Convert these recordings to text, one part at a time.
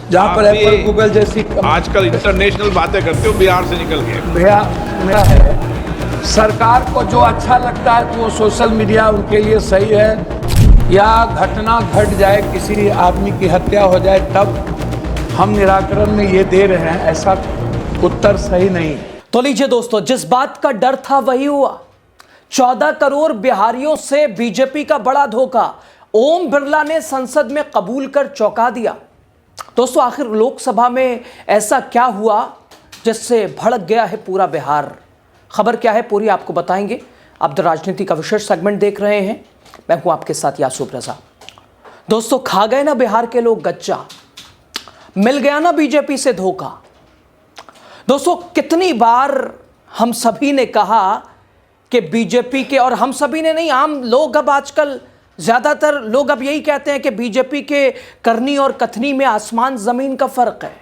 जहाँ पर Apple Google जैसी आजकल इंटरनेशनल बातें करते हो, बिहार से निकल के। भैया मेरा है, सरकार को जो अच्छा लगता है तो वो सोशल मीडिया उनके लिए सही है, या घटना घट जाए, किसी आदमी की हत्या हो जाए, तब हम निराकरण में ये दे रहे हैं, ऐसा उत्तर सही नहीं। तो लीजिए दोस्तों, जिस बात का डर था वही हुआ। 14 करोड़ बिहारियों से बीजेपी का बड़ा धोखा ओम बिरला ने संसद में कबूल कर चौंका दिया। दोस्तों, आखिर लोकसभा में ऐसा क्या हुआ जिससे भड़क गया है पूरा बिहार? खबर क्या है पूरी आपको बताएंगे। आप द राजनीति का विशेष सेगमेंट देख रहे हैं, मैं हूं आपके साथ यासूब रजा। दोस्तों, खा गए ना बिहार के लोग गच्चा, मिल गया ना बीजेपी से धोखा। दोस्तों, कितनी बार हम सभी ने कहा कि बीजेपी के, और हम सभी ने नहीं, आम लोग अब आजकल ज्यादातर लोग अब यही कहते हैं कि बीजेपी के करनी और कथनी में आसमान जमीन का फर्क है।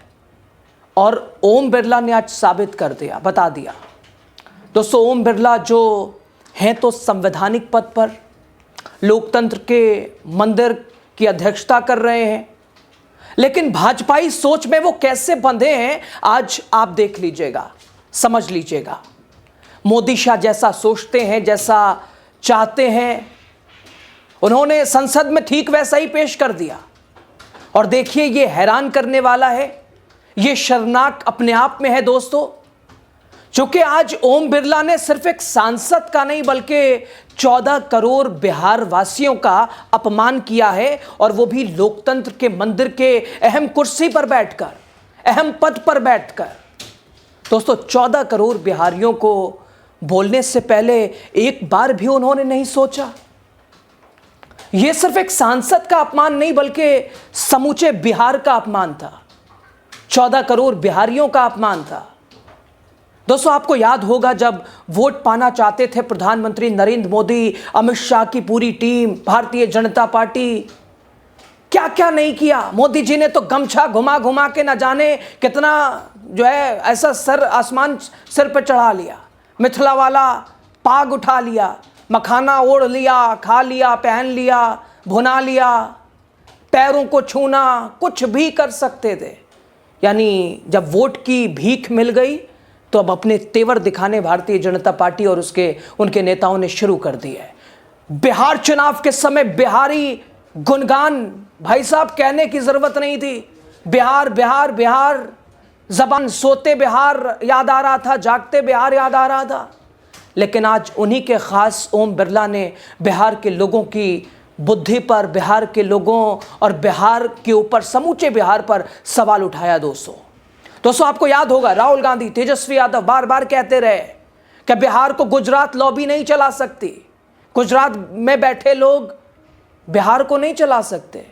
और ओम बिरला ने आज साबित कर दिया, बता दिया। दोस्तों, ओम बिरला जो हैं तो संवैधानिक पद पर, लोकतंत्र के मंदिर की अध्यक्षता कर रहे हैं, लेकिन भाजपाई सोच में वो कैसे बंधे हैं आज आप देख लीजिएगा, समझ लीजिएगा। मोदी शाह जैसा सोचते हैं, जैसा चाहते हैं, उन्होंने संसद में ठीक वैसा ही पेश कर दिया। और देखिए, ये हैरान करने वाला है, ये शर्मनाक अपने आप में है दोस्तों, क्योंकि आज ओम बिरला ने सिर्फ एक सांसद का नहीं बल्कि 14 करोड़ बिहार वासियों का अपमान किया है, और वो भी लोकतंत्र के मंदिर के अहम कुर्सी पर बैठकर, अहम पद पर बैठकर। दोस्तों, 14 करोड़ बिहारियों को बोलने से पहले एक बार भी उन्होंने नहीं सोचा। यह सिर्फ एक सांसद का अपमान नहीं बल्कि समूचे बिहार का अपमान था, 14 करोड़ बिहारियों का अपमान था। दोस्तों, आपको याद होगा जब वोट पाना चाहते थे प्रधानमंत्री नरेंद्र मोदी, अमित शाह की पूरी टीम, भारतीय जनता पार्टी, क्या क्या नहीं किया। मोदी जी ने तो गमछा घुमा घुमा के न जाने कितना जो है ऐसा सर आसमान सिर पर चढ़ा लिया, मिथिला वाला पाग उठा लिया, मखाना ओढ़ लिया, खा लिया, पहन लिया, भुना लिया, पैरों को छूना, कुछ भी कर सकते थे। यानी जब वोट की भीख मिल गई तो अब अपने तेवर दिखाने भारतीय जनता पार्टी और उनके नेताओं ने शुरू कर दिया है। बिहार चुनाव के समय बिहारी गुणगान भाई साहब कहने की जरूरत नहीं थी। बिहार बिहार बिहार, जबान सोते बिहार याद आ रहा था, जागते बिहार याद आ रहा था। लेकिन आज उन्हीं के खास ओम बिरला ने बिहार के लोगों की बुद्धि पर, बिहार के लोगों और बिहार के ऊपर, समूचे बिहार पर सवाल उठाया। दोस्तों, आपको याद होगा राहुल गांधी, तेजस्वी यादव बार बार कहते रहे कि बिहार को गुजरात लॉबी नहीं चला सकती, गुजरात में बैठे लोग बिहार को नहीं चला सकते,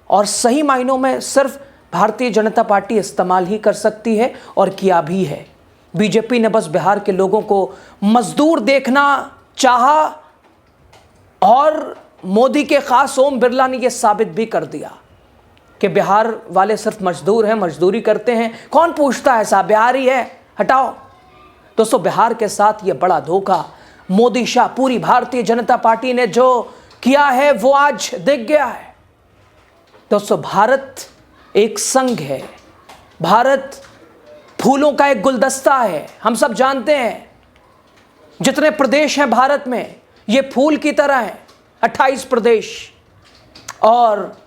और सही मायनों में सिर्फ भारतीय जनता पार्टी इस्तेमाल ही कर सकती है, और किया भी है। बीजेपी ने बस बिहार के लोगों को मजदूर देखना चाहा, और मोदी के खास ओम बिरला ने यह साबित भी कर दिया कि बिहार वाले सिर्फ मजदूर हैं, मजदूरी करते हैं। कौन पूछता है साहब, बिहारी है, हटाओ। दोस्तों, बिहार के साथ ये बड़ा धोखा मोदी शाह, पूरी भारतीय जनता पार्टी ने जो किया है वो आज दिख गया है। दोस्तों, भारत एक संघ है, भारत फूलों का एक गुलदस्ता है। हम सब जानते हैं जितने प्रदेश हैं भारत में, ये फूल की तरह हैं, 28 प्रदेश, और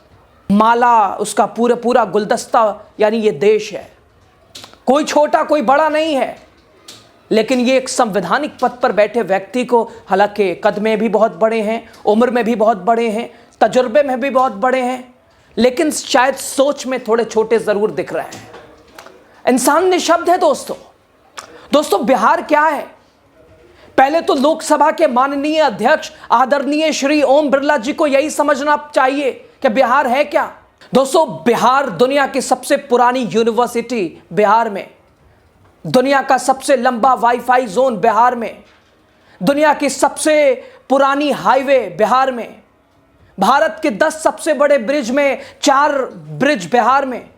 माला उसका पूरा गुलदस्ता यानी ये देश है। कोई छोटा कोई बड़ा नहीं है, लेकिन ये एक संवैधानिक पद पर बैठे व्यक्ति को, हालांकि कद में भी बहुत बड़े हैं, उम्र में भी बहुत बड़े हैं, तजुर्बे में भी बहुत बड़े हैं, लेकिन शायद सोच में थोड़े छोटे जरूर दिख रहे हैं। इंसान निःशब्द है दोस्तों, बिहार क्या है? पहले तो लोकसभा के माननीय अध्यक्ष आदरणीय श्री ओम बिरला जी को यही समझना चाहिए कि बिहार है क्या। दोस्तों, बिहार दुनिया की सबसे पुरानी यूनिवर्सिटी बिहार में, दुनिया का सबसे लंबा वाईफाई जोन बिहार में, दुनिया की सबसे पुरानी हाईवे बिहार में, भारत के 10 सबसे बड़े ब्रिज में 4 ब्रिज बिहार में,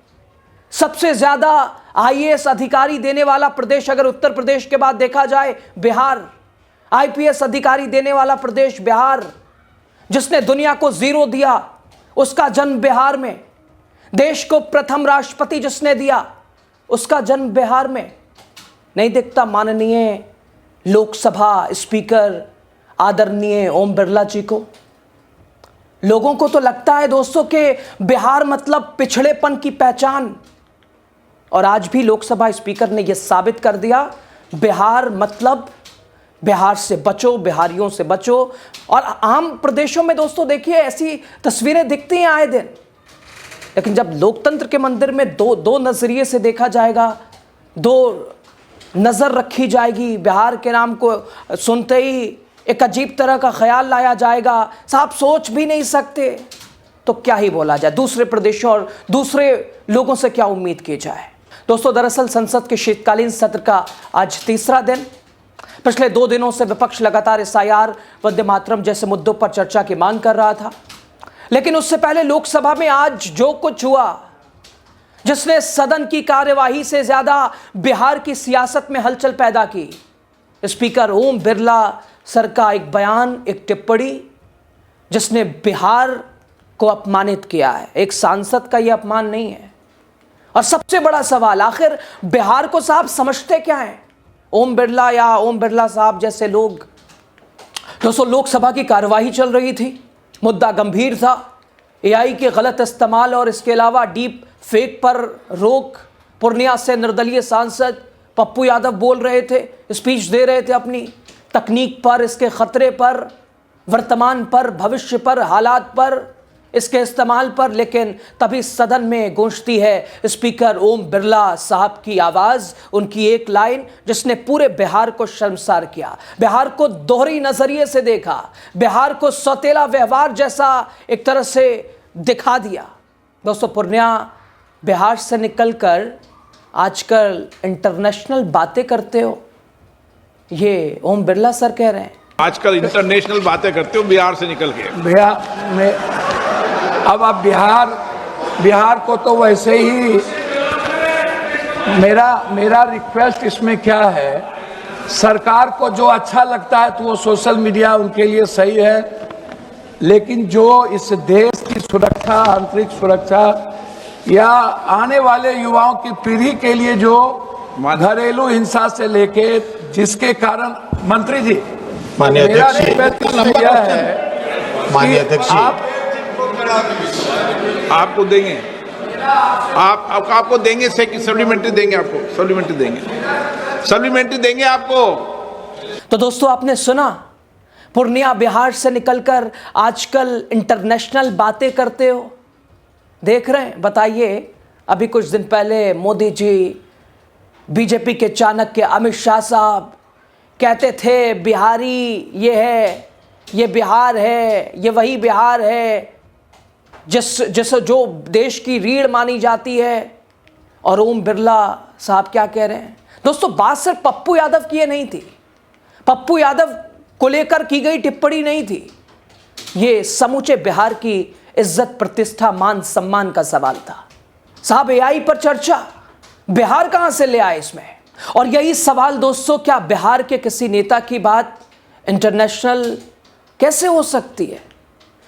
सबसे ज्यादा आईएएस अधिकारी देने वाला प्रदेश अगर उत्तर प्रदेश के बाद देखा जाए बिहार, आईपीएस अधिकारी देने वाला प्रदेश बिहार, जिसने दुनिया को जीरो दिया उसका जन्म बिहार में, देश को प्रथम राष्ट्रपति जिसने दिया, उसका जन्म बिहार में। नहीं दिखता माननीय लोकसभा स्पीकर आदरणीय ओम बिरला जी को? लोगों को तो लगता है दोस्तों कि बिहार मतलब पिछड़ेपन की पहचान, और आज भी लोकसभा स्पीकर ने यह साबित कर दिया, बिहार मतलब बिहार से बचो, बिहारियों से बचो। और आम प्रदेशों में दोस्तों देखिए ऐसी तस्वीरें दिखती हैं आए दिन, लेकिन जब लोकतंत्र के मंदिर में दो नजरिए से देखा जाएगा, दो नजर रखी जाएगी, बिहार के नाम को सुनते ही एक अजीब तरह का ख्याल लाया जाएगा, साहब सोच भी नहीं सकते, तो क्या ही बोला जाए। दूसरे प्रदेशों और दूसरे लोगों से क्या उम्मीद की जाए। दोस्तों दरअसल संसद के शीतकालीन सत्र का आज तीसरा दिन। पिछले 2 दिनों से विपक्ष लगातार SIR, वंदे मातरम जैसे मुद्दों पर चर्चा की मांग कर रहा था, लेकिन उससे पहले लोकसभा में आज जो कुछ हुआ, जिसने सदन की कार्यवाही से ज्यादा बिहार की सियासत में हलचल पैदा की, स्पीकर ओम बिरला सर का एक बयान, एक टिप्पणी जिसने बिहार को अपमानित किया है। एक सांसद का यह अपमान नहीं है। और सबसे बड़ा सवाल, आखिर बिहार को साहब समझते क्या है ओम बिरला या ओम बिरला साहब जैसे लोग? दोस्तों लोकसभा की कार्यवाही चल रही थी, मुद्दा गंभीर था, AI के गलत इस्तेमाल और इसके अलावा डीप फेक पर रोक। पूर्णिया से निर्दलीय सांसद पप्पू यादव बोल रहे थे, स्पीच दे रहे थे अपनी तकनीक पर, इसके खतरे पर, वर्तमान पर, भविष्य पर, हालात पर, इसके इस्तेमाल पर, लेकिन तभी सदन में गूंजती है स्पीकर ओम बिरला साहब की आवाज, उनकी एक लाइन जिसने पूरे बिहार को शर्मसार किया, बिहार को दोहरी नजरिए से देखा, बिहार को सौतेला व्यवहार जैसा एक तरह से दिखा दिया। दोस्तों पूर्णिया बिहार से निकलकर आजकल इंटरनेशनल बातें करते हो, ये ओम बिरला सर कह रहे हैं। आजकल इंटरनेशनल बातें करते हो बिहार से निकल के। बिहार में अब आप बिहार को तो वैसे ही, मेरा रिक्वेस्ट इसमें क्या है, सरकार को जो अच्छा लगता है तो वो सोशल मीडिया उनके लिए सही है, लेकिन जो इस देश की सुरक्षा, आंतरिक सुरक्षा या आने वाले युवाओं की पीढ़ी के लिए जो घरेलू हिंसा से लेके जिसके कारण, मंत्री जी माननीय मेरा अध्यक्ष रिक्वेस्ट यह है, माननीय अध्यक्ष आपको देंगे, आपको देंगे, सप्लीमेंट्री देंगे, आपको सप्लीमेंट्री देंगे आपको। तो दोस्तों आपने सुना, पूर्णिया बिहार से निकलकर आजकल इंटरनेशनल बातें करते हो, देख रहे हैं। बताइए, अभी कुछ दिन पहले मोदी जी, बीजेपी के चाणक्य अमित शाह साहब कहते थे बिहारी ये है, ये बिहार है, ये वही बिहार है जिस जो देश की रीढ़ मानी जाती है। और ओम बिरला साहब क्या कह रहे हैं? दोस्तों बात सिर्फ पप्पू यादव की ये नहीं थी, पप्पू यादव को लेकर की गई टिप्पणी नहीं थी, ये समूचे बिहार की इज्जत, प्रतिष्ठा, मान सम्मान का सवाल था। साहब AI पर चर्चा, बिहार कहां से ले आए इसमें? और यही सवाल दोस्तों, क्या बिहार के किसी नेता की बात इंटरनेशनल कैसे हो सकती है?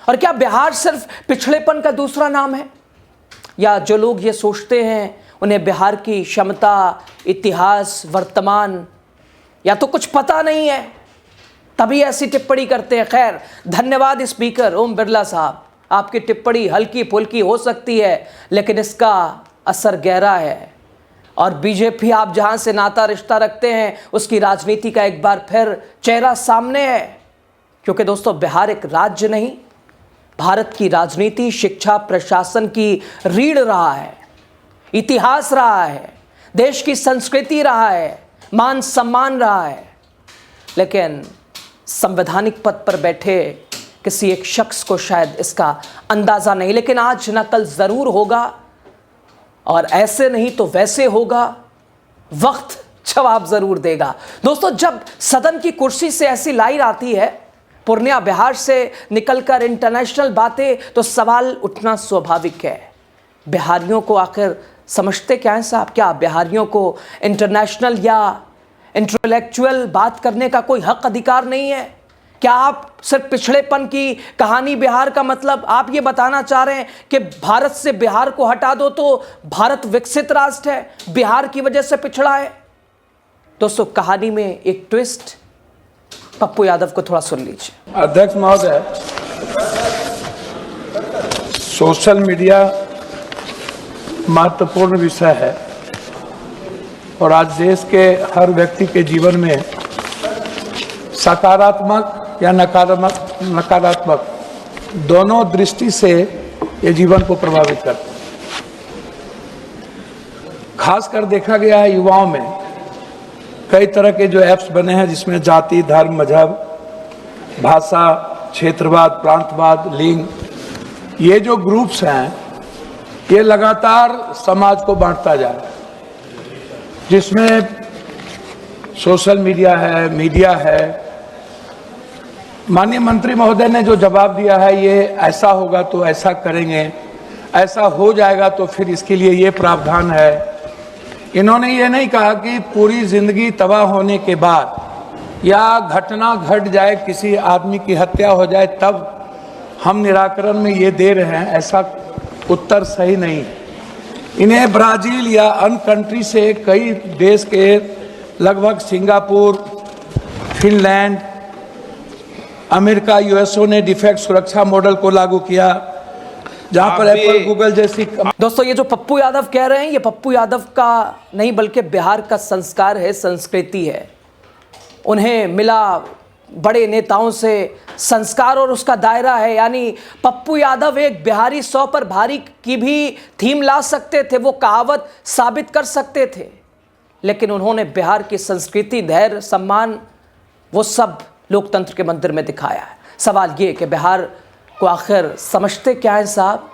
और क्या बिहार सिर्फ पिछड़ेपन का दूसरा नाम है? या जो लोग ये सोचते हैं उन्हें बिहार की क्षमता, इतिहास, वर्तमान या तो कुछ पता नहीं है, तभी ऐसी टिप्पणी करते हैं। खैर, धन्यवाद स्पीकर ओम बिरला साहब, आपकी टिप्पणी हल्की फुल्की हो सकती है, लेकिन इसका असर गहरा है। और बीजेपी, आप जहां से नाता रिश्ता रखते हैं, उसकी राजनीति का एक बार फिर चेहरा सामने है। क्योंकि दोस्तों बिहार एक राज्य नहीं, भारत की राजनीति, शिक्षा, प्रशासन की रीढ़ रहा है, इतिहास रहा है, देश की संस्कृति रहा है, मान सम्मान रहा है। लेकिन संवैधानिक पद पर बैठे किसी एक शख्स को शायद इसका अंदाजा नहीं, लेकिन आज न कल जरूर होगा, और ऐसे नहीं तो वैसे होगा, वक्त जवाब जरूर देगा। दोस्तों जब सदन की कुर्सी से ऐसी लाइन आती है, पूर्णिया बिहार से निकलकर इंटरनेशनल बातें, तो सवाल उठना स्वाभाविक है, बिहारियों को आखिर समझते क्या है साहब? क्या बिहारियों को इंटरनेशनल या इंटेलेक्चुअल बात करने का कोई हक अधिकार नहीं है? क्या आप सिर्फ पिछड़ेपन की कहानी बिहार का मतलब आप ये बताना चाह रहे हैं कि भारत से बिहार को हटा दो तो भारत विकसित राष्ट्र है, बिहार की वजह से पिछड़ा है? दोस्तों, कहानी में एक ट्विस्ट, पप्पू यादव को थोड़ा सुन लीजिए। अध्यक्ष महोदय, सोशल मीडिया महत्वपूर्ण विषय है और आज देश के हर व्यक्ति के जीवन में सकारात्मक या नकारात्मक दोनों दृष्टि से ये जीवन को प्रभावित करता है। खासकर देखा गया है युवाओं में कई तरह के जो ऐप्स बने हैं जिसमें जाति, धर्म, मजहब, भाषा, क्षेत्रवाद, प्रांतवाद, लिंग, ये जो ग्रुप्स हैं ये लगातार समाज को बांटता जा रहा है, जिसमें सोशल मीडिया है, मीडिया है। माननीय मंत्री महोदय ने जो जवाब दिया है, ये ऐसा होगा तो ऐसा करेंगे, ऐसा हो जाएगा तो फिर इसके लिए ये प्रावधान है। इन्होंने ये नहीं कहा कि पूरी जिंदगी तबाह होने के बाद या घटना घट जाए, किसी आदमी की हत्या हो जाए, तब हम निराकरण में ये दे रहे हैं। ऐसा उत्तर सही नहीं। इन्हें ब्राजील या अन्य कंट्री से कई देश के लगभग सिंगापुर, फिनलैंड, अमेरिका, यूएसओ ने डिफेक्ट सुरक्षा मॉडल को लागू किया, जहां पर एप्पल, गूगल जैसी। दोस्तों, ये जो पप्पू यादव कह रहे हैं, ये पप्पू यादव का नहीं बल्कि बिहार का संस्कार है, संस्कृति है। उन्हें मिला बड़े नेताओं से संस्कार और उसका दायरा है। यानी पप्पू यादव एक बिहारी 100 पर भारी की भी थीम ला सकते थे, वो कहावत साबित कर सकते थे, लेकिन उन्होंने बिहार की संस्कृति, धैर्य, सम्मान, वो सब लोकतंत्र के मंदिर में दिखाया है। सवाल ये कि बिहार को आखिर समझते क्या है साहब?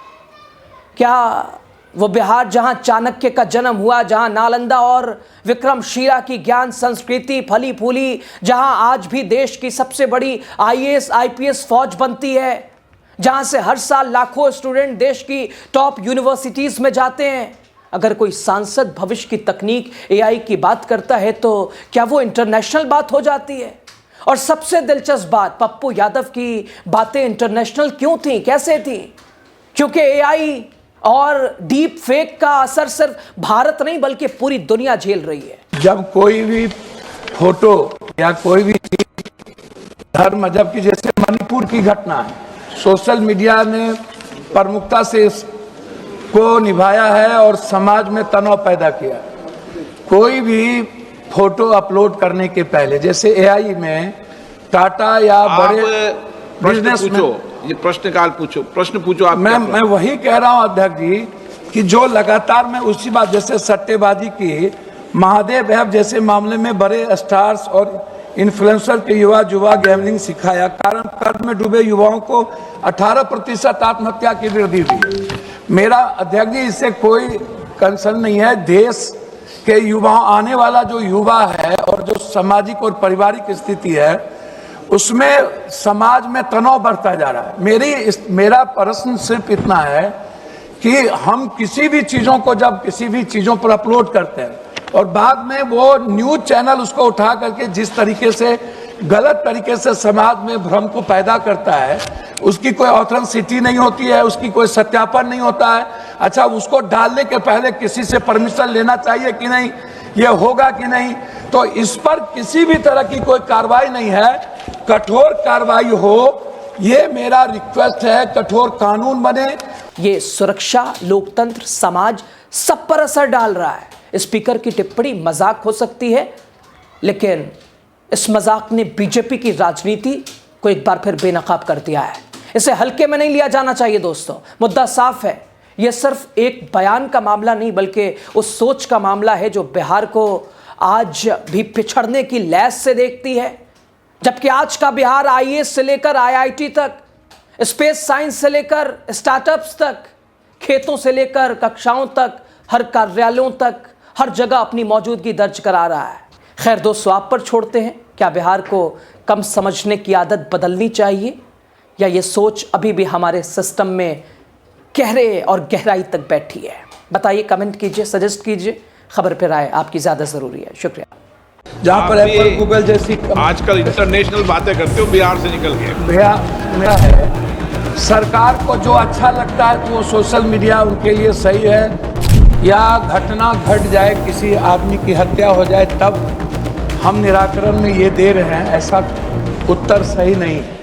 क्या वो बिहार जहां चाणक्य का जन्म हुआ, जहां नालंदा और विक्रमशिला की ज्ञान संस्कृति फली फूली, जहां आज भी देश की सबसे बड़ी आईएएस आईपीएस फौज बनती है, जहां से हर साल लाखों स्टूडेंट देश की टॉप यूनिवर्सिटीज में जाते हैं, अगर कोई सांसद भविष्य की तकनीक एआई की बात करता है तो क्या वो इंटरनेशनल बात हो जाती है? और सबसे दिलचस्प बात, पप्पू यादव की बातें इंटरनेशनल क्यों थी, कैसे थी? क्योंकि एआई और डीप फेक का असर सिर्फ भारत नहीं बल्कि पूरी दुनिया झेल रही है। जब कोई भी फोटो या कोई भी चीज धर्म, मजहब की, जैसे मणिपुर की घटना है, सोशल मीडिया ने प्रमुखता से इसको निभाया है और समाज में तनाव पैदा किया। कोई भी फोटो अपलोड करने के पहले, जैसे एआई में टाटा या बड़े बिजनेस में, ये प्रश्न पूछो आप। मैं वही कह रहा हूं अध्यक्ष जी कि जो लगातार मैं उसी बात, जैसे सट्टेबाजी की, महादेव ऐप जैसे मामले में बड़े स्टार्स और इन्फ्लुएंसर के युवा गैम्बलिंग सिखाया, कारण कर्ज में डूबे युवाओं को 18% आत्महत्या की वृद्धि हुई। मेरा अध्यक्ष जी इससे कोई कंसर्न नहीं है। देश के युवा, आने वाला जो युवा है और जो सामाजिक और पारिवारिक स्थिति है, उसमें समाज में तनाव बढ़ता जा रहा है। मेरा प्रश्न सिर्फ इतना है कि हम किसी भी चीजों को जब किसी भी चीजों पर अपलोड करते हैं और बाद में वो न्यूज चैनल उसको उठा करके जिस तरीके से गलत तरीके से समाज में भ्रम को पैदा करता है, उसकी कोई ऑथेंटिसिटी नहीं होती है, उसकी कोई सत्यापन नहीं होता है। अच्छा, उसको डालने के पहले किसी से परमिशन लेना चाहिए कि नहीं, ये होगा कि नहीं, तो इस पर किसी भी तरह की कोई कार्रवाई नहीं है। कठोर कार्रवाई हो, ये मेरा रिक्वेस्ट है, कठोर कानून बने। ये सुरक्षा, लोकतंत्र, समाज सब पर असर डाल रहा है। स्पीकर की टिप्पणी मजाक हो सकती है, लेकिन इस मजाक ने बीजेपी की राजनीति को एक बार फिर बेनकाब कर दिया है। इसे हल्के में नहीं लिया जाना चाहिए दोस्तों। मुद्दा साफ है, यह सिर्फ एक बयान का मामला नहीं बल्कि उस सोच का मामला है जो बिहार को आज भी पिछड़ने की लैस से देखती है। जबकि आज का बिहार आईएएस से लेकर आईआईटी तक, स्पेस साइंस से लेकर स्टार्टअप्स तक, खेतों से लेकर कक्षाओं तक, हर कार्यालयों तक, हर जगह अपनी मौजूदगी दर्ज करा रहा है। खैर दोस्तों, आप पर छोड़ते हैं, क्या बिहार को कम समझने की आदत बदलनी चाहिए या ये सोच अभी भी हमारे सिस्टम में गहरे और गहराई तक बैठी है? बताइए, कमेंट कीजिए, सजेस्ट कीजिए। खबर पर राय आपकी ज़्यादा ज़रूरी है। शुक्रिया। जहाँ पर आप भी एप्पल गूगल जैसी आजकल इंटरनेशनल बातें करते हो, बिहार से निकल गए। भैया मेरा है, सरकार को जो अच्छा लगता है तो वो सोशल मीडिया उनके लिए सही है, या घटना घट जाए, किसी आदमी की हत्या हो जाए, तब हम निराकरण में ये दे रहे हैं, ऐसा उत्तर सही नहीं है।